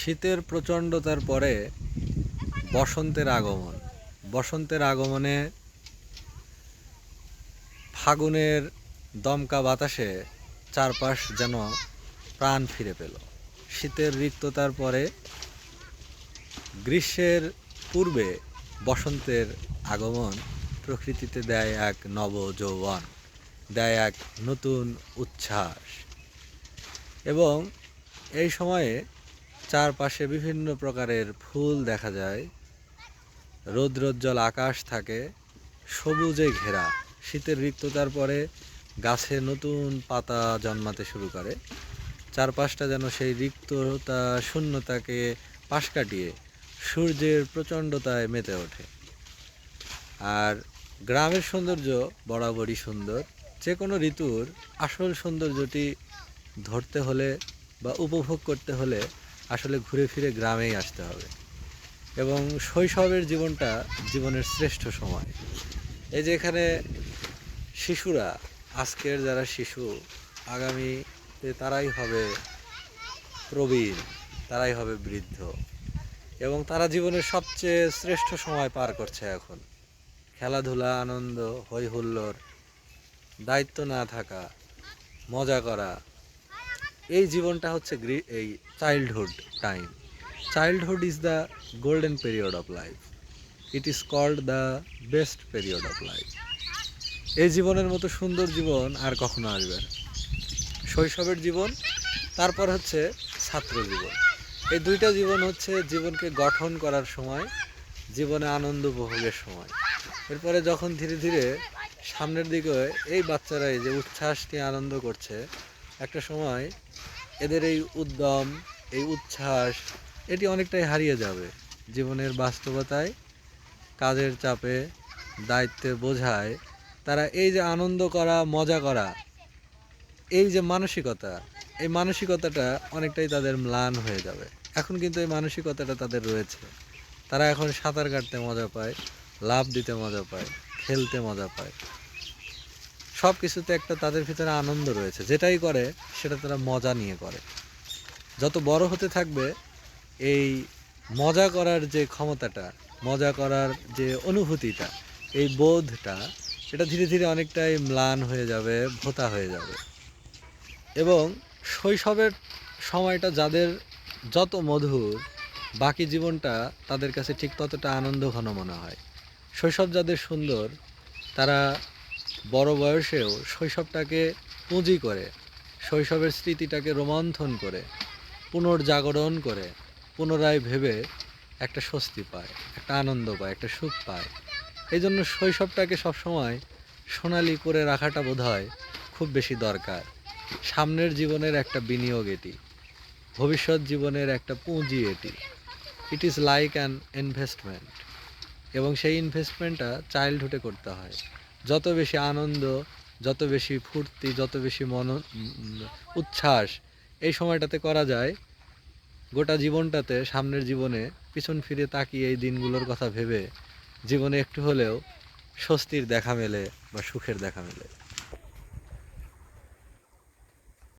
শীতের প্রচণ্ডতার পরে বসন্তের আগমন। বসন্তের আগমনে ফাগুনের দমকা বাতাসে চারপাশ যেন প্রাণ ফিরে পেল। শীতের রিক্ততার পরে গ্রীষ্মের পূর্বে বসন্তের আগমন প্রকৃতিতে দেয় এক নব যৌবন, দেয় এক নতুন উচ্ছ্বাস। এবং এই সময়ে চারপাশে বিভিন্ন প্রকারের ফুল দেখা যায়, রৌদ্রোজ্জ্বল আকাশ থাকে, সবুজে ঘেরা। শীতের রিক্ততার পরে গাছে নতুন পাতা জন্মাতে শুরু করে। চারপাশটা যেন সেই রিক্ততা শূন্যতাকে পাশ কাটিয়ে সূর্যের প্রচণ্ডতায় মেতে ওঠে। আর গ্রামের সৌন্দর্য বরাবরই সুন্দর। যে কোনো ঋতুর আসল সৌন্দর্যটি ধরতে হলে বা উপভোগ করতে হলে আসলে ঘুরে ফিরে গ্রামেই আসতে হবে। এবং শৈশবের জীবনটা জীবনের শ্রেষ্ঠ সময়। এই যে এখানে শিশুরা, আজকের যারা শিশু, আগামীতে তারাই হবে প্রবীণ, তারাই হবে বৃদ্ধ, এবং তারা জীবনের সবচেয়ে শ্রেষ্ঠ সময় পার করছে এখন। খেলাধুলা, আনন্দ, হই হুল্লোড়, দায়িত্ব না থাকা, মজা করা, এই জীবনটা হচ্ছে এই childhood time. Childhood is the golden period of life. It is called the best period of life. এই জীবনের মতো সুন্দর জীবন আর কখনো আসবে না। শৈশবের জীবন, তারপর হচ্ছে ছাত্র জীবন। এই দুইটা জীবন হচ্ছে জীবনকে গঠন করার সময়, জীবনে আনন্দ উপভোগের সময়। এরপরে যখন ধীরে ধীরে সামনের দিকে এই বাচ্চারা এই যে উচ্ছ্বাস নিয়ে আনন্দ করছে, একটা সময় এদের এই উদ্যম, এই উচ্ছ্বাস, এটি অনেকটাই হারিয়ে যাবে। জীবনের বাস্তবতায়, কাজের চাপে, দায়িত্বের বোঝায় তারা এই যে আনন্দ করা, মজা করা, এই যে মানসিকতা, এই মানসিকতাটা অনেকটাই তাদের ম্লান হয়ে যাবে। এখন কিন্তু এই মানসিকতাটা তাদের রয়েছে। তারা এখন সাঁতার কাটতে মজা পায়, লাফ দিতে মজা পায়, খেলতে মজা পায়। সব কিছুতে একটা তাদের ভিতরে আনন্দ রয়েছে। যেটাই করে সেটা তারা মজা নিয়ে করে। যত বড় হতে থাকবে এই মজা করার যে ক্ষমতাটা, মজা করার যে অনুভূতিটা, এই বোধটা, এটা ধীরে ধীরে অনেকটাই ম্লান হয়ে যাবে, ভোঁতা হয়ে যাবে। এবং শৈশবের সময়টা যাদের যত মধুর, বাকি জীবনটা তাদের কাছে ঠিক ততটা আনন্দ ঘন মনে হয়। শৈশব যাদের সুন্দর, তারা বড় বয়সেও শৈশবটাকে পুঁজি করে, শৈশবের স্মৃতিটাকে রোমন্থন করে, পুনর্জাগরণ করে, পুনরায় ভেবে একটা স্বস্তি পায়, একটা আনন্দ পায়, একটা সুখ পায়। এই জন্য শৈশবটাকে সবসময় সোনালি করে রাখাটা বোধহয় খুব বেশি দরকার। সামনের জীবনের একটা বিনিয়োগ এটি, ভবিষ্যৎ জীবনের একটা পুঁজি এটি। It is like an investment. এবং সেই ইনভেস্টমেন্টটা চাইল্ডহুডে করতে হয়। যত বেশি আনন্দ, যত বেশি ফুর্তি, যত বেশি উচ্ছ্বাস এই সময়টাতে করা যায়, গোটা জীবনটাতে, সামনের জীবনে পিছন ফিরে তাকিয়ে এই দিনগুলোর কথা ভেবে জীবনে একটু হলেও স্বস্তির দেখা মেলে বা সুখের দেখা মেলে।